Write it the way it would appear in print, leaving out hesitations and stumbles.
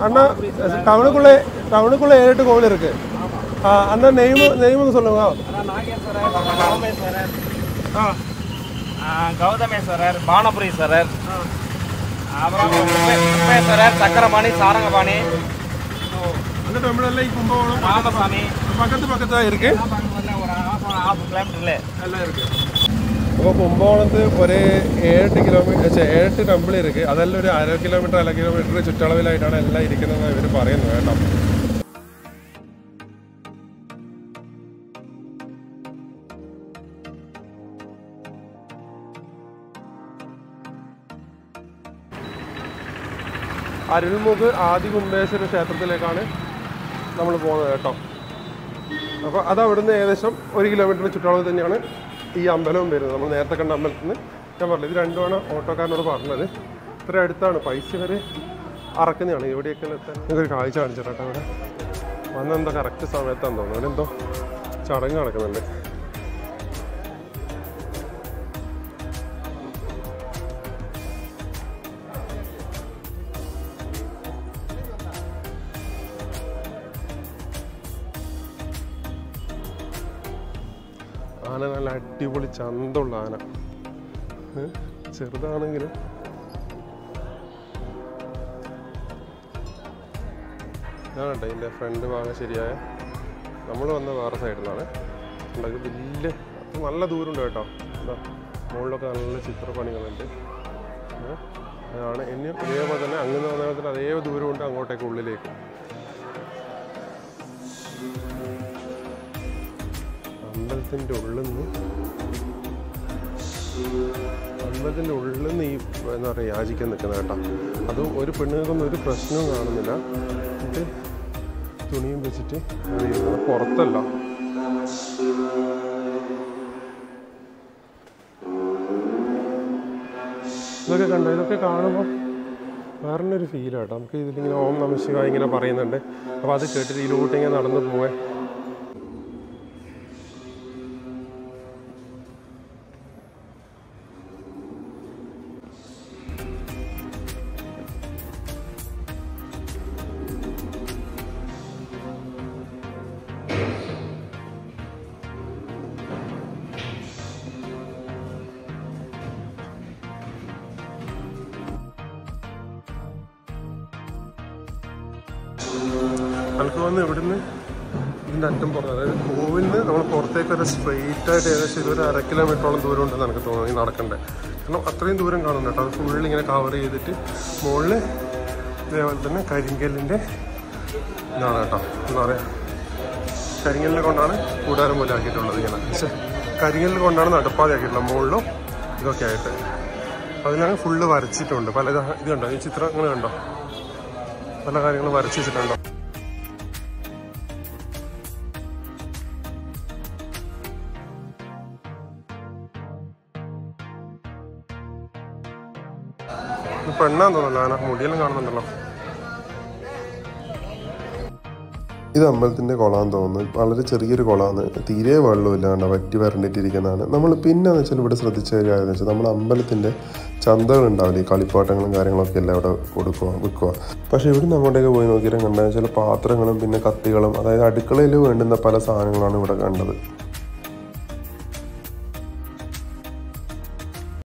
அண்ணா டவுனுக்குள்ளே 7-8 கோவில் இருக்கு. அண்ணா நெய்மு சொல்லுங்க. கௌதமேஸ்வரர், பானபுரீஸ்வரர், அப்புறம் கும்பேஸ்வரர், சக்கரபாணி, சாரங்கபாணி. அந்த டெம்பிள் ഈ കുംഭകോണം ராமசாமி പക്കത്താ இருக்கு. ஒரு half kilometer எல்லாம் இருக்கு. അപ്പോൾ കുംഭകോണത്ത് ഒരു 7-8 കിലോമീറ്റർ 7-8 ടെമ്പിൾ ഇருக்கு. അതെല്ലാം ഒരു 1/2 കിലോമീറ്റർ 1 കിലോമീറ്റർ ചുറ്റളവിലായിട്ടാണ് എല്ലാം ഇരിക്കുന്നതെന്ന് ഇവർ പറയുന്നത് കേട്ടോ. അരുൾമുഖ് ആദി കുംഭേശ്വര ക്ഷേത്രത്തിലേക്കാണ് നമ്മൾ പോകുന്നത് കേട്ടോ. അപ്പോൾ അതവിടുന്ന് ഏകദേശം 1 കിലോമീറ്റർ ചുറ്റളവ് തന്നെയാണ് ഈ അമ്പലവും വരുന്നത്. നമ്മൾ നേരത്തെ കണ്ട അമ്പലത്തിൽ നിന്ന് ഞാൻ പറഞ്ഞത് ഇത് രണ്ടുമാണ് ഓട്ടോക്കാരനോട് പറഞ്ഞത്. ഇത്ര അടുത്താണ്, പൈസ വരെ അറക്കുന്നതാണ്. ഇവിടെയൊക്കെ എത്താൻ ഒരു കാഴ്ച കാണിച്ചിട്ടോ. ഇവിടെ വന്നെന്തോ കറക്റ്റ് സമയത്താന്ന് തോന്നുന്നു. അവരെന്തോ ചടങ്ങ് നടക്കുന്നുണ്ട്. ആന നല്ല അടിപൊളി ചന്തമുള്ള ആന, ചെറുതാണെങ്കിലും ഇതാണ് കേട്ടോ ഇതിൻ്റെ ഫ്രണ്ട് ഭാഗം. ശരിയായ നമ്മൾ വന്ന വേറെ സൈഡിൽ നിന്നാണ്. ഉണ്ടാക്കി വലിയ നല്ല ദൂരമുണ്ട് കേട്ടോ. എന്താ മുകളിലൊക്കെ നല്ല ചിത്രപ്പണികളുണ്ട്. അതാണ് ഇനിയും ഇതേപോലെ തന്നെ അങ്ങനെ വന്നതിന് അതേ ദൂരമുണ്ട് അങ്ങോട്ടേക്ക് ഉള്ളിലേക്ക്. അമ്പലത്തിൻ്റെ ഉള്ളിൽ നിന്ന് ഈ എന്താ പറയുക യാചിക്കാൻ നിൽക്കുന്നത് കേട്ടോ. അതും ഒരു പെണ്ണുങ്ങൾക്കൊന്നും ഒരു പ്രശ്നവും കാണുന്നില്ല. എന്നിട്ട് തുണിയും വെച്ചിട്ട് അറിയുന്നത് പുറത്തല്ല. ഇതൊക്കെ കണ്ടോ, ഇതൊക്കെ കാണുമ്പോൾ വേറൊരു ഫീലാട്ടോ. നമുക്ക് ഇതിലിങ്ങനെ ഓം നമഃ ശിവായ ഇങ്ങനെ പറയുന്നുണ്ട്. അപ്പോൾ അത് കേട്ടിട്ട് ഇതിലോട്ട് ഇങ്ങനെ നടന്നു പോവേ. നമുക്ക് വന്ന് ഇവിടുന്ന് ഇതിൻ്റെ അറ്റം പുറത്ത്, അതായത് കോവിൽ നിന്ന് നമ്മൾ പുറത്തേക്ക് ഒരു സ്ട്രെയിറ്റ് ആയിട്ട് ഏകദേശം ഇതൊരു 1/2 കിലോമീറ്ററോളം ദൂരം ഉണ്ടെന്ന് എനിക്ക് തോന്നുന്നു ഈ നടക്കണ്ടേ. കാരണം അത്രയും ദൂരം കാണുന്നുണ്ട് കേട്ടോ. അത് ഫുള്ളിങ്ങനെ കവർ ചെയ്തിട്ട് മുകളിൽ ഇതേപോലെ തന്നെ കരിങ്കല്ലിൻ്റെ ഇതാണ് കേട്ടോ. എന്താ പറയുക, കരിങ്കല്ലിനെ കൊണ്ടാണ് കൂടാരം പോലെ ആക്കിയിട്ടുള്ളത്. ഇങ്ങനെ പക്ഷേ കരിങ്കല്ല് കൊണ്ടാണ് നടപ്പാതെ ആക്കിയിട്ടുള്ളത് മുകളിലും ഇതൊക്കെ ആയിട്ട്. അതിനാണ് ഫുള്ള് വരച്ചിട്ടുണ്ട്. പല ഇത് കണ്ടോ, ഈ ചിത്രങ്ങൾ കണ്ടോ, പല കാര്യങ്ങളും വരച്ച് വെച്ചിട്ടുണ്ടോ. പെണ്ണാന്ന് തോന്നുന്നല്ലോ ആന, മുടിയെല്ലാം കാണുന്നുണ്ടല്ലോ. ഇത് അമ്പലത്തിൻ്റെ കുളമാണെന്ന് തോന്നുന്നു. വളരെ ചെറിയൊരു കുളമാണ്, തീരെ വെള്ളമില്ലാണ്ട് വറ്റി വരണ്ടിട്ടിരിക്കുന്നതാണ്. നമ്മൾ പിന്നെന്ന് വെച്ചാൽ ഇവിടെ ശ്രദ്ധിച്ച ഒരു കാര്യം എന്ന് വെച്ചാൽ നമ്മൾ അമ്പലത്തിൻ്റെ ചന്തകളുണ്ടാവില്ലേ, ഈ കളിപ്പാട്ടങ്ങളും കാര്യങ്ങളൊക്കെ എല്ലാം അവിടെ വിൽക്കുക. പക്ഷേ ഇവിടെ അങ്ങോട്ടേക്ക് പോയി നോക്കിയാൽ കണ്ടാൽ ചില പാത്രങ്ങളും പിന്നെ കത്തികളും, അതായത് അടുക്കളയിൽ വേണ്ടുന്ന പല സാധനങ്ങളാണ് ഇവിടെ കണ്ടത്.